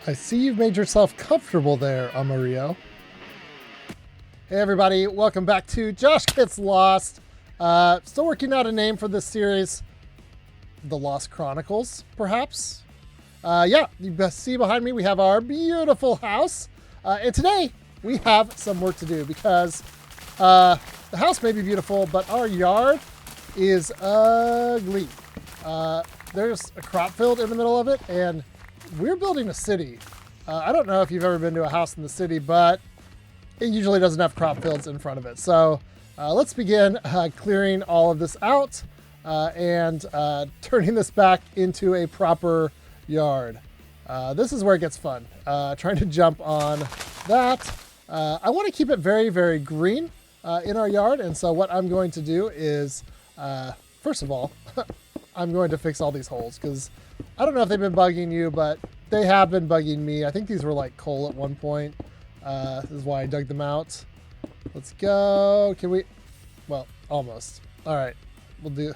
I see you've made yourself comfortable there, Amarillo. Hey everybody, welcome back to Josh Gets Lost. Still working out a name for this series. The Lost Chronicles, perhaps? Yeah, you see behind me we have our beautiful house. And today we have some work to do because the house may be beautiful, but our yard is ugly. There's a crop field in the middle of it, and we're building a city. I don't know if you've ever been to a house in the city, but it usually doesn't have crop fields in front of it. So let's begin clearing all of this out and turning this back into a proper yard. This is where it gets fun. Trying to jump on that. I want to keep it very, very green in our yard. And so what I'm going to do is, first of all, I'm going to fix all these holes because I don't know if they've been bugging you, but they have been bugging me. I think these were like coal at one point. This is why I dug them out. Let's go. Can we? Well, almost. All right. We'll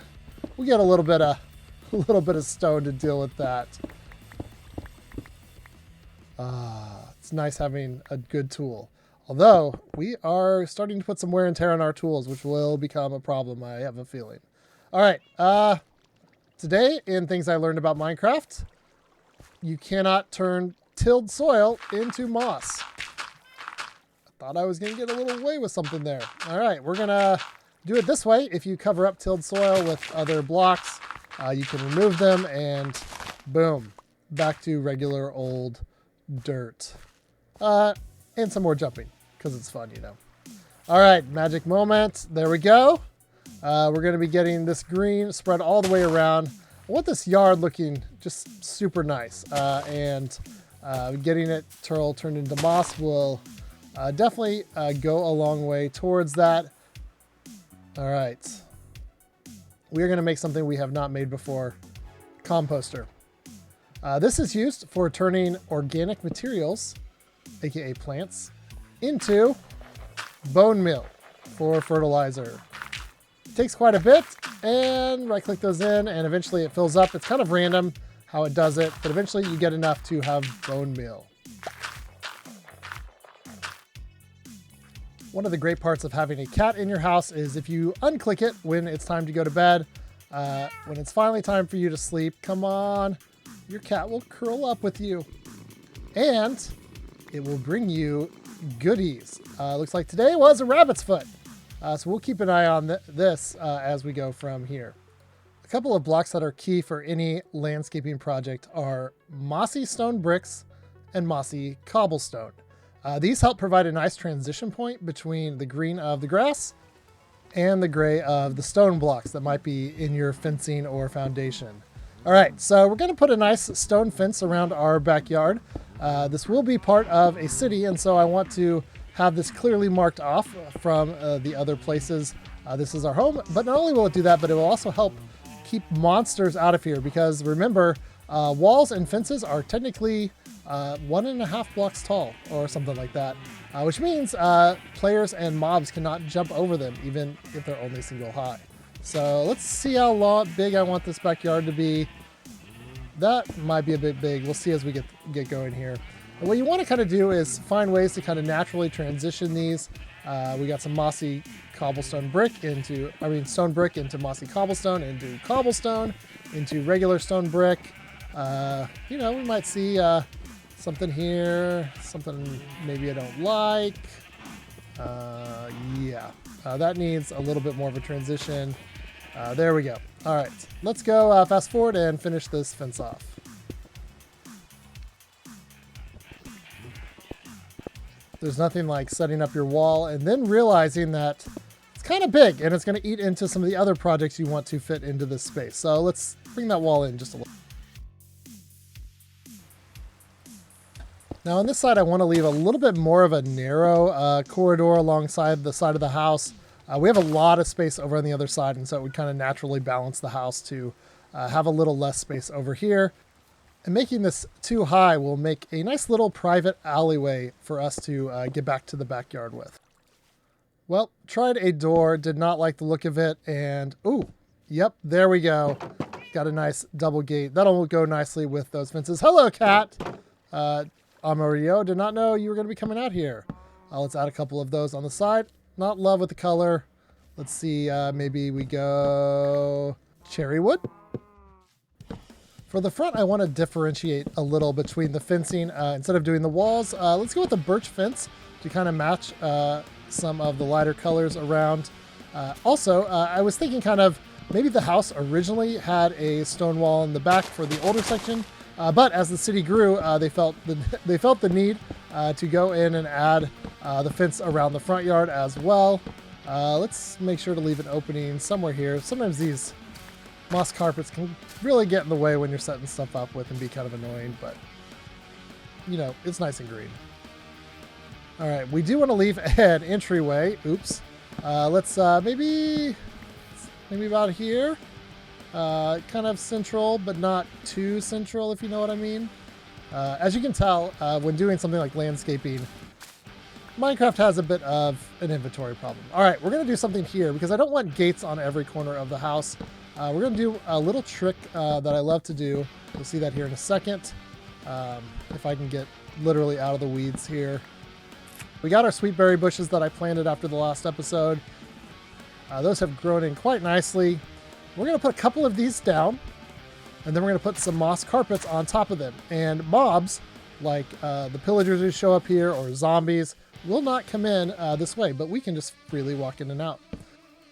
get a little bit of stone to deal with that. It's nice having a good tool. Although we are starting to put some wear and tear on our tools, which will become a problem, I have a feeling. All right. Today, in things I learned about Minecraft, you cannot turn tilled soil into moss. I thought I was going to get a little away with something there. All right, we're going to do it this way. If you cover up tilled soil with other blocks, you can remove them and boom, back to regular old dirt. And some more jumping because it's fun, you know. All right, magic moment. There we go. We're going to be getting this green spread all the way around. I want this yard looking just super nice. And getting it turned into moss will definitely go a long way towards that. All right. We are going to make something we have not made before. Composter. This is used for turning organic materials, aka plants, into bone meal for fertilizer. Takes quite a bit, and right click those in, and eventually it fills up. It's kind of random how it does it, but eventually you get enough to have bone meal. One of the great parts of having a cat in your house is if you unclick it when it's time to go to bed, when it's finally time for you to sleep, come on, your cat will curl up with you, and it will bring you goodies. Looks like today was a rabbit's foot. So we'll keep an eye on this as we go from here. A couple of blocks that are key for any landscaping project are mossy stone bricks and mossy cobblestone. These help provide a nice transition point between the green of the grass and the gray of the stone blocks that might be in your fencing or foundation. All right, so we're going to put a nice stone fence around our backyard. This will be part of a city, and so I want to have this clearly marked off from the other places. This is our home, but not only will it do that, but it will also help keep monsters out of here because remember, walls and fences are technically 1.5 blocks tall or something like that, which means players and mobs cannot jump over them even if they're only single high. So let's see how big I want this backyard to be. That might be a bit big. We'll see as we get going here. And what you want to kind of do is find ways to kind of naturally transition these. We got some mossy stone brick into mossy cobblestone, into cobblestone, into regular stone brick. We might see something here, something maybe I don't like. That needs a little bit more of a transition. There we go. All right, let's go fast forward and finish this fence off. There's nothing like setting up your wall and then realizing that it's kind of big and it's going to eat into some of the other projects you want to fit into this space. So let's bring that wall in just a little. Now on this side, I want to leave a little bit more of a narrow corridor alongside the side of the house. We have a lot of space over on the other side, and so it would kind of naturally balance the house to have a little less space over here. And making this too high will make a nice little private alleyway for us to get back to the backyard with. Well, tried a door, did not like the look of it, and ooh, yep, there we go. Got a nice double gate. That'll go nicely with those fences. Hello, cat. Amarillo, did not know you were going to be coming out here. Let's add a couple of those on the side. Not in love with the color. Let's see, maybe we go cherry wood. For the front, I want to differentiate a little between the fencing. Instead of doing the walls, let's go with the birch fence to kind of match some of the lighter colors around. Also, I was thinking kind of maybe the house originally had a stone wall in the back for the older section, but as the city grew, they felt the need to go in and add the fence around the front yard as well. Let's make sure to leave an opening somewhere here. Sometimes these moss carpets can really get in the way when you're setting stuff up with and be kind of annoying, but you know, it's nice and green. All right, we do want to leave an entryway. Oops. Let's maybe about here. Kind of central, but not too central, if you know what I mean. As you can tell, when doing something like landscaping, Minecraft has a bit of an inventory problem. All right, we're going to do something here because I don't want gates on every corner of the house. We're going to do a little trick that I love to do. You'll see that here in a second. If I can get literally out of the weeds here. We got our sweet berry bushes that I planted after the last episode. Those have grown in quite nicely. We're going to put a couple of these down, and then we're going to put some moss carpets on top of them. And mobs, like the pillagers who show up here or zombies, will not come in this way, but we can just freely walk in and out.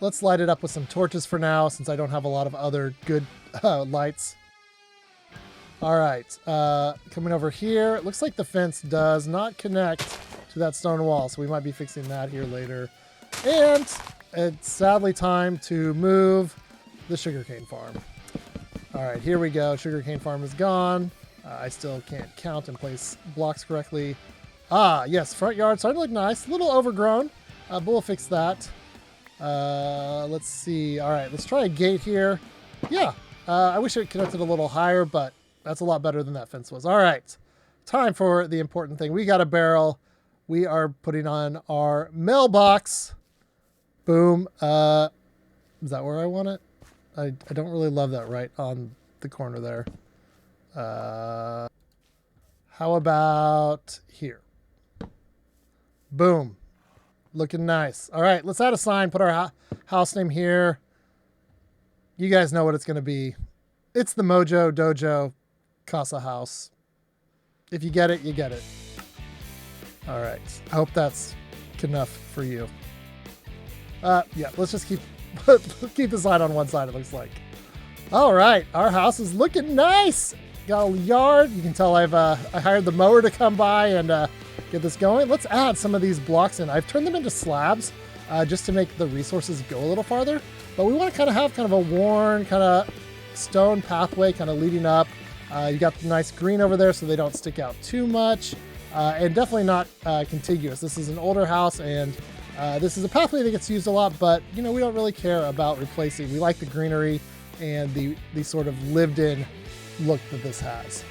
Let's light it up with some torches for now, since I don't have a lot of other good lights. All right, coming over here, it looks like the fence does not connect to that stone wall, so we might be fixing that here later. And it's sadly time to move the sugarcane farm. All right, here we go. Sugarcane farm is gone. I still can't count and place blocks correctly. Ah, yes, front yard starting to look nice. A little overgrown, but we'll fix that. Let's see. All right, let's try a gate here. Yeah, I wish it connected a little higher, but that's a lot better than that fence was. All right, time for the important thing. We got a barrel. We are putting on our mailbox. Boom. Is that where I want it? I don't really love that right on the corner there. How about here? Boom. Looking nice. All right, let's add a sign, put our house name here. You guys know what it's going to be. It's the Mojo Dojo Casa House. If you get it, you get it. All right. I hope that's enough for you. Yeah, let's just keep the sign on one side, it looks like. All right, our house is looking nice. Got a yard. You can tell I hired the mower to come by and get this going. Let's add some of these blocks in. I've turned them into slabs just to make the resources go a little farther. But we want to kind of have kind of a worn kind of stone pathway kind of leading up. You got the nice green over there so they don't stick out too much. And definitely not contiguous. This is an older house, and this is a pathway that gets used a lot, but you know, we don't really care about replacing. We like the greenery and the sort of lived-in look that this has.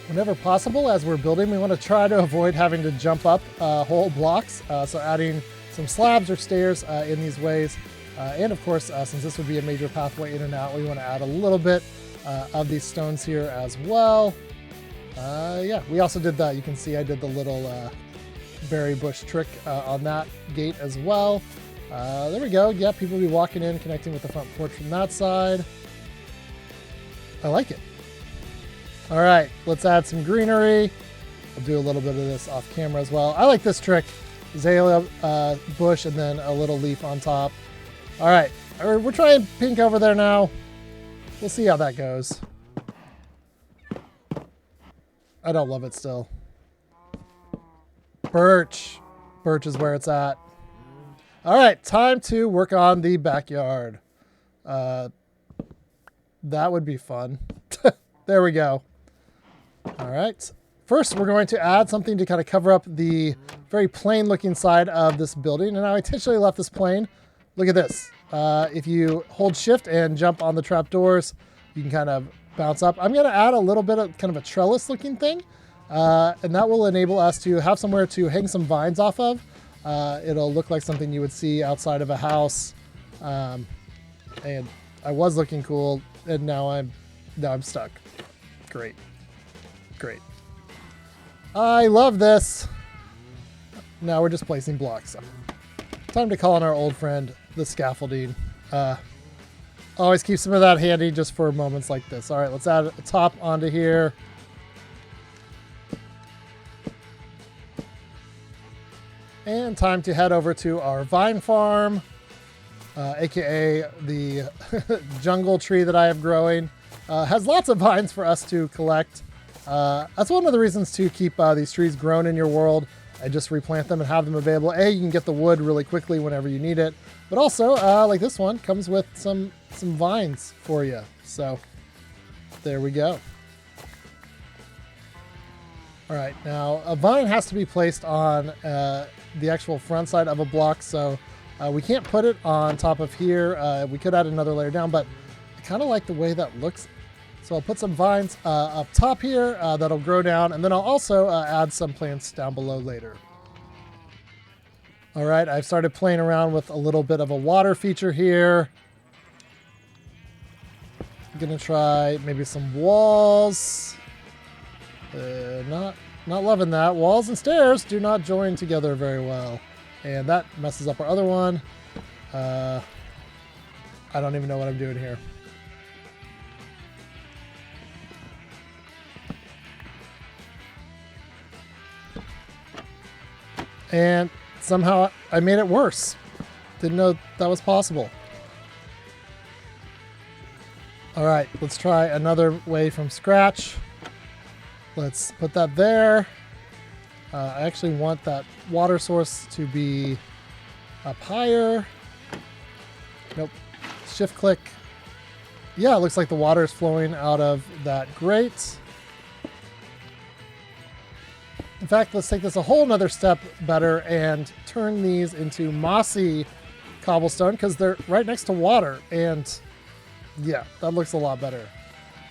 Whenever possible, as we're building, we want to try to avoid having to jump up whole blocks. So adding some slabs or stairs in these ways. And of course, since this would be a major pathway in and out, we want to add a little bit of these stones here as well. Yeah, we also did that. You can see I did the little berry bush trick on that gate as well. There we go. Yeah, people will be walking in, connecting with the front porch from that side. I like it. All right, let's add some greenery. I'll do a little bit of this off camera as well. I like this trick. Azalea bush and then a little leaf on top. All right, we're trying pink over there now. We'll see how that goes. I don't love it still. Birch. Birch is where it's at. All right, time to work on the backyard. That would be fun. There we go. All right. First, we're going to add something to kind of cover up the very plain looking side of this building. And now I intentionally left this plain. Look at this. If you hold shift and jump on the trapdoors, you can kind of bounce up. I'm going to add a little bit of kind of a trellis looking thing. And that will enable us to have somewhere to hang some vines off of. It'll look like something you would see outside of a house. And I was looking cool, and now I'm stuck. Great. I love this. Now we're just placing blocks. Time to call on our old friend, the scaffolding. Always keep some of that handy just for moments like this. All right, let's add a top onto here. And time to head over to our vine farm, aka the jungle tree that I have growing. Has lots of vines for us to collect. That's one of the reasons to keep these trees grown in your world and just replant them and have them available. You can get the wood really quickly whenever you need it, but also like this one comes with some vines for you. So there we go. All right, now a vine has to be placed on the actual front side of a block, so we can't put it on top of here. We could add another layer down, but I kind of like the way that looks. So I'll put some vines up top here that'll grow down, and then I'll also add some plants down below later. All right, I've started playing around with a little bit of a water feature here. I'm gonna try maybe some walls. Not loving that. Walls and stairs do not join together very well, and that messes up our other one. I don't even know what I'm doing here. And somehow I made it worse. Didn't know that was possible. All right, let's try another way from scratch. Let's put that there. I actually want that water source to be up higher. Nope. Shift click. Yeah, it looks like the water is flowing out of that grate. In fact, let's take this a whole nother step better and turn these into mossy cobblestone because they're right next to water. And yeah, that looks a lot better.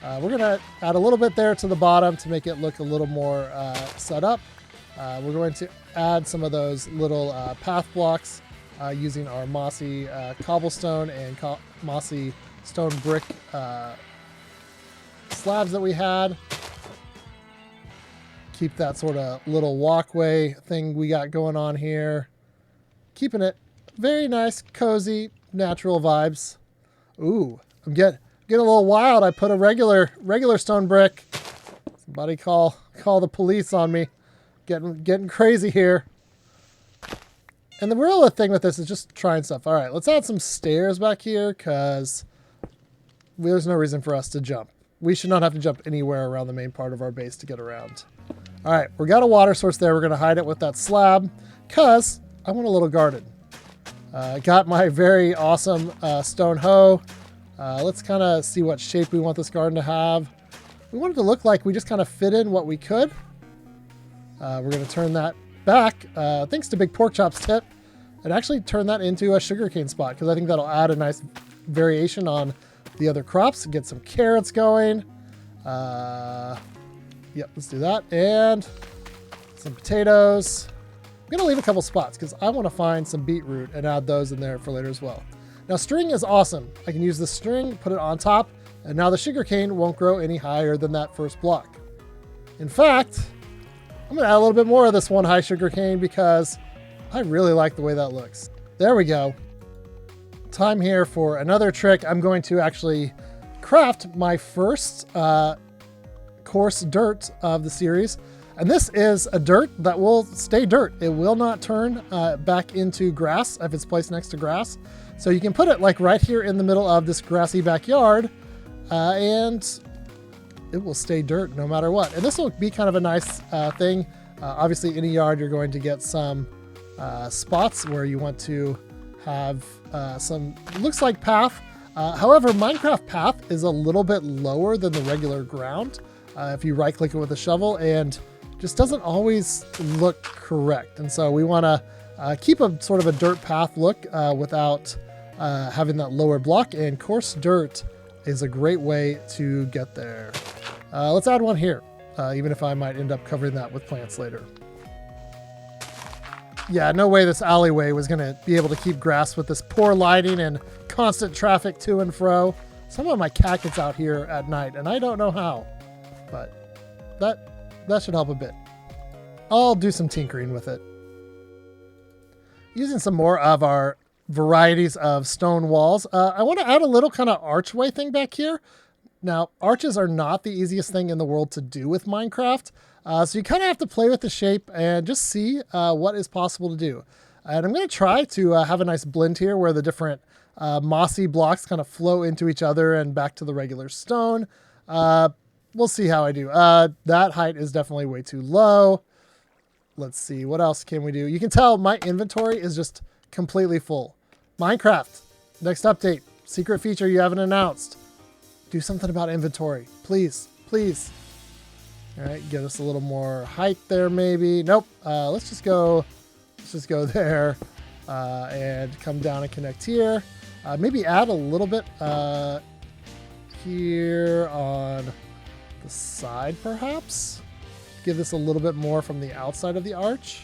We're going to add a little bit there to the bottom to make it look a little more set up. We're going to add some of those little path blocks using our mossy cobblestone and mossy stone brick slabs that we had. Keep that sort of little walkway thing we got going on here. Keeping it very nice, cozy, natural vibes. Ooh, I'm getting a little wild. I put a regular stone brick. Somebody call the police on me. Getting crazy here. And the real thing with this is just trying stuff. All right, let's add some stairs back here because there's no reason for us to jump. We should not have to jump anywhere around the main part of our base to get around. All right, we got a water source there. We're going to hide it with that slab because I want a little garden. Got my very awesome stone hoe. Let's kind of see what shape we want this garden to have. We want it to look like we just kind of fit in what we could. We're going to turn that back, thanks to Big Pork Chop's tip, and actually turn that into a sugarcane spot because I think that'll add a nice variation on the other crops. Get some carrots going. Yep, let's do that. And some potatoes. I'm going to leave a couple spots because I want to find some beetroot and add those in there for later as well. Now, string is awesome. I can use the string, put it on top, and now the sugarcane won't grow any higher than that first block. In fact, I'm going to add a little bit more of this one high sugarcane because I really like the way that looks. There we go. Time here for another trick. I'm going to actually craft my first coarse dirt of the series. And this is a dirt that will stay dirt. It will not turn back into grass if it's placed next to grass. So you can put it like right here in the middle of this grassy backyard and it will stay dirt no matter what. And this will be kind of a nice thing. Obviously, in a yard, you're going to get some spots where you want to have some, looks like path. However, Minecraft path is a little bit lower than the regular ground if you right click it with a shovel, and just doesn't always look correct. And so we want to keep a sort of a dirt path look without having that lower block, and coarse dirt is a great way to get there. Let's add one here, even if I might end up covering that with plants later. Yeah, no way this alleyway was going to be able to keep grass with this poor lighting and constant traffic to and fro. Some of my cat gets out here at night, and I don't know how, but that should help a bit. I'll do some tinkering with it. Using some more of our varieties of stone walls, I want to add a little kind of archway thing back here. Now, arches are not the easiest thing in the world to do with Minecraft, so you kind of have to play with the shape and just see what is possible to do. And I'm going to try to have a nice blend here where the different mossy blocks kind of flow into each other and back to the regular stone. We'll see how I do. That height is definitely way too low. Let's see, what else can we do? You can tell my inventory is just completely full. Minecraft, next update, secret feature you haven't announced. Do something about inventory, please, please. All right, get us a little more height there maybe. Nope, let's just go there and come down and connect here. Maybe add a little bit here on the side perhaps. Give this a little bit more from the outside of the arch.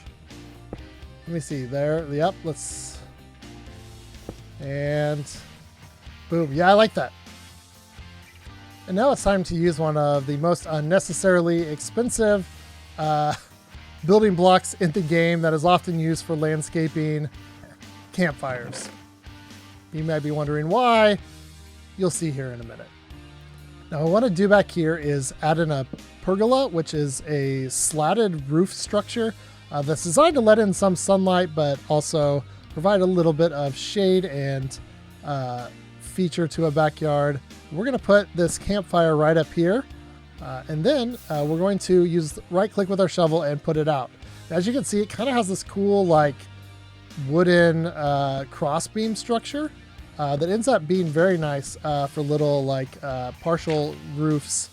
Let me see there. Yep, let's, and boom. Yeah, I like that. And now it's time to use one of the most unnecessarily expensive building blocks in the game that is often used for landscaping: campfires. You might be wondering why. You'll see here in a minute. Now, what I want to do back here is add in a pergola, which is a slatted roof structure that's designed to let in some sunlight, but also provide a little bit of shade and feature to a backyard. We're going to put this campfire right up here, and then we're going to use right-click with our shovel and put it out. As you can see, it kind of has this cool, like, wooden crossbeam structure that ends up being very nice for little, like, partial roofs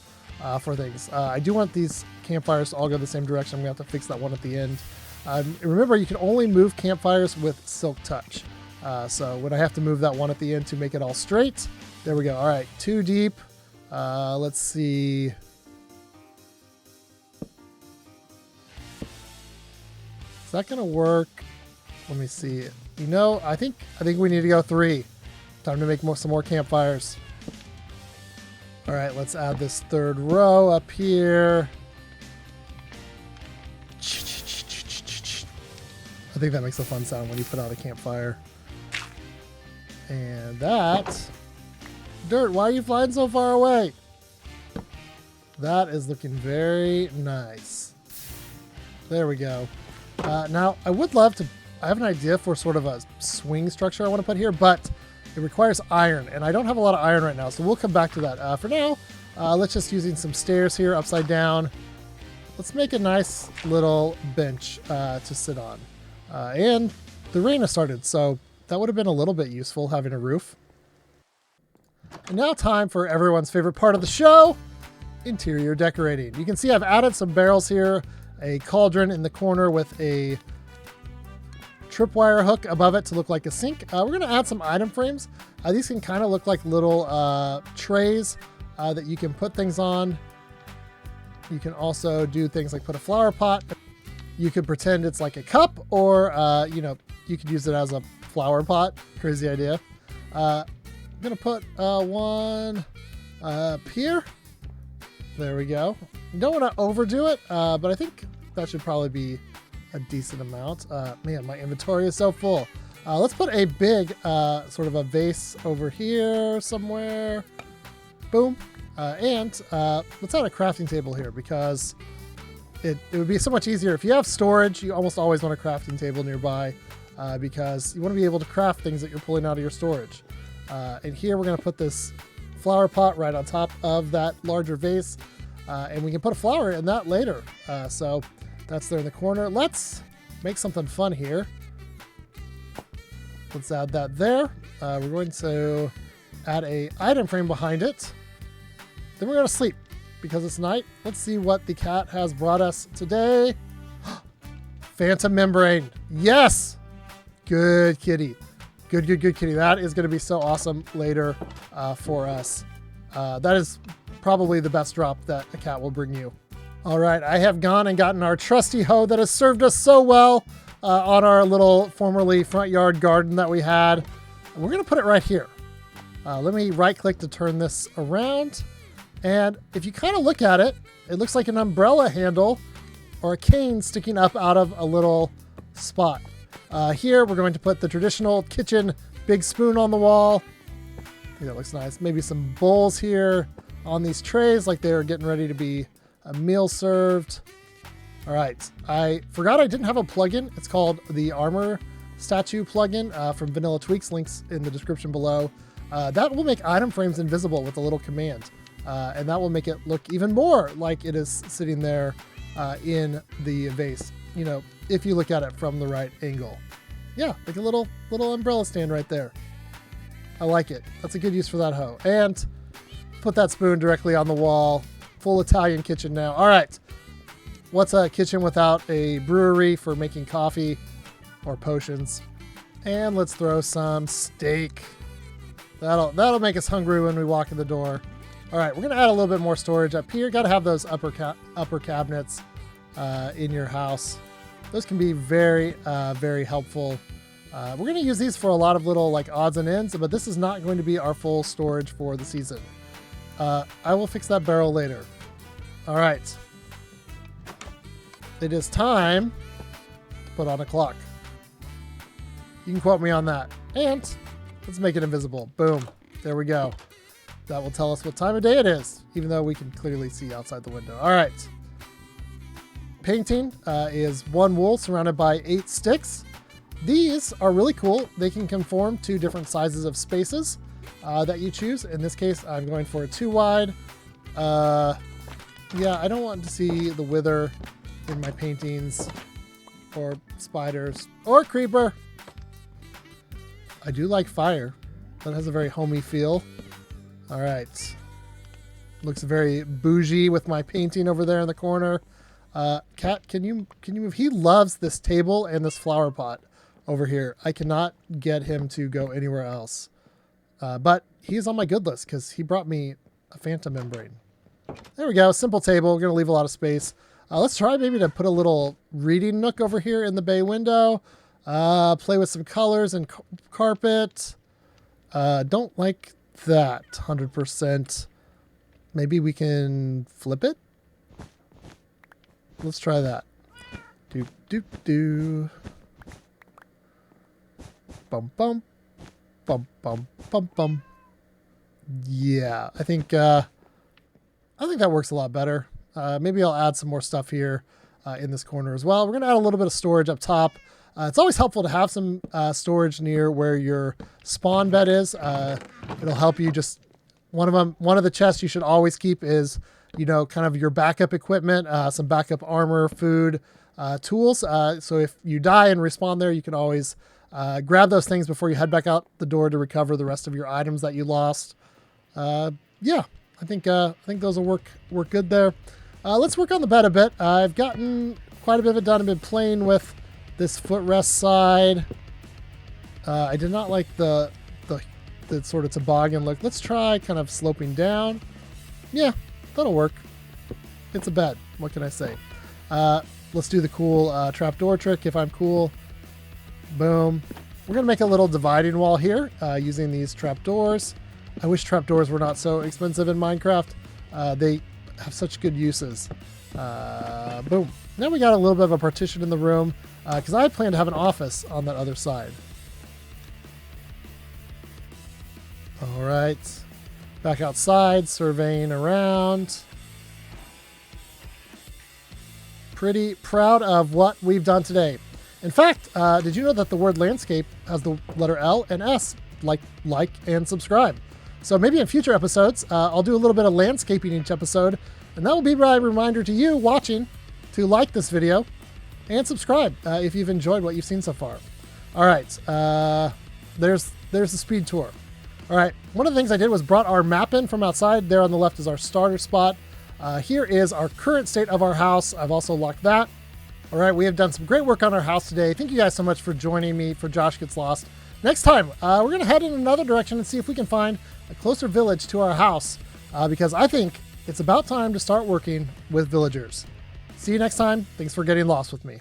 for things. I do want these campfires to all go the same direction. I'm going to have to fix that one at the end. Remember, you can only move campfires with Silk Touch. So when I have to move that one at the end to make it all straight, there we go. All right, 2 deep. Let's see. Is that going to work? Let me see. You know, I think we need to go 3. Time to make some more campfires. All right, let's add this 3rd row up here. I think that makes a fun sound when you put out a campfire. And that... Dirt, why are you flying so far away? That is looking very nice. There we go. Now, I would love to... I have an idea for sort of a swing structure I want to put here, but it requires iron, and I don't have a lot of iron right now, so we'll come back to that. For now, let's just using some stairs here upside down. Let's make a nice little bench to sit on. And the rain has started, so that would have been a little bit useful, having a roof. And now time for everyone's favorite part of the show, interior decorating. You can see I've added some barrels here, a cauldron in the corner with a tripwire hook above it to look like a sink. We're going to add some item frames. These can kind of look like little trays that you can put things on. You can also do things like put a flower pot. You could pretend it's like a cup, or you know, you could use it as a flower pot. Crazy idea. I'm going to put one up here. There we go. You don't want to overdo it, but I think that should probably be a decent amount. Man, my inventory is so full. Let's put a big sort of a vase over here somewhere. Boom. And let's add a crafting table here, because it would be so much easier. If you have storage, you almost always want a crafting table nearby, because you want to be able to craft things that you're pulling out of your storage. And here we're going to put this flower pot right on top of that larger vase, and we can put a flower in that later. So that's there in the corner. Let's make something fun here. Let's add that there. We're going to add a item frame behind it. Then we're going to sleep because it's night. Let's see what the cat has brought us today. Phantom membrane. Yes! Good kitty. Good kitty. That is going to be so awesome later for us. That is probably the best drop that a cat will bring you. All right, I have gone and gotten our trusty hoe that has served us so well on our little formerly front yard garden that we had. We're going to put it right here. Let me right-click to turn this around. And if you kind of look at it, it looks like an umbrella handle or a cane sticking up out of a little spot. Here we're going to put the traditional kitchen big spoon on the wall. I think that looks nice. Maybe some bowls here on these trays like they're getting ready to be a meal served. All right, I forgot I didn't have a plugin. It's called the Armor Statue plugin from Vanilla Tweaks, links in the description below. That will make item frames invisible with a little command. And that will make it look even more like it is sitting there in the vase, you know, if you look at it from the right angle. Yeah, like a little umbrella stand right there. I like it. That's a good use for that hoe. And put that spoon directly on the wall. Full Italian kitchen now. All right. What's a kitchen without a brewery for making coffee or potions? And let's throw some steak. That'll make us hungry when we walk in the door. All right, we're gonna add a little bit more storage up here. Got to have those upper cabinets in your house. Those can be very, very helpful. We're gonna use these for a lot of little like odds and ends, but this is not going to be our full storage for the season. I will fix that barrel later. All right. It is time to put on a clock. You can quote me on that. And let's make it invisible. Boom. There we go. That will tell us what time of day it is, even though we can clearly see outside the window. All right. Painting is 1 wool surrounded by 8 sticks. These are really cool. They can conform to different sizes of spaces that you choose. In this case, I'm going for a 2 wide. Yeah, I don't want to see the wither in my paintings, or spiders, or creeper. I do like fire. That has a very homey feel. All right. Looks very bougie with my painting over there in the corner. Cat, can you move? He loves this table and this flower pot over here. I cannot get him to go anywhere else. But he's on my good list because he brought me a phantom membrane. There we go. Simple table. We're going to leave a lot of space. Let's try maybe to put a little reading nook over here in the bay window. Play with some colors and carpet. Don't like that 100%. Maybe we can flip it. Let's try that. Do do do. Bum bum bum bum bum bum. Yeah, I think that works a lot better. Maybe I'll add some more stuff here in this corner as well. We're gonna add a little bit of storage up top. It's always helpful to have some storage near where your spawn bed is. It'll help you just, one of the chests you should always keep is, you know, kind of your backup equipment, some backup armor, food, tools. So if you die and respawn there, you can always grab those things before you head back out the door to recover the rest of your items that you lost. Yeah, I think those will work good there. Let's work on the bed a bit. I've gotten quite a bit of it done. I've been playing with this footrest side. I did not like the sort of toboggan look. Let's try kind of sloping down. Yeah, that'll work. It's a bed. What can I say? Let's do the cool trapdoor trick if I'm cool. Boom. We're going to make a little dividing wall here using these trapdoors. I wish trapdoors were not so expensive in Minecraft. They have such good uses. Boom. Now we got a little bit of a partition in the room because I plan to have an office on that other side. All right. Back outside, surveying around. Pretty proud of what we've done today. In fact, did you know that the word landscape has the letter L and S, like and subscribe? So maybe in future episodes, I'll do a little bit of landscaping each episode, and that will be my reminder to you watching to like this video and subscribe if you've enjoyed what you've seen so far. All right, there's the speed tour. All right, one of the things I did was brought our map in from outside. There on the left is our starter spot. Here is our current state of our house. I've also locked that. All right, we have done some great work on our house today. Thank you guys so much for joining me for Josh Gets Lost. Next time, we're going to head in another direction and see if we can find a closer village to our house because I think it's about time to start working with villagers. See you next time. Thanks for getting lost with me.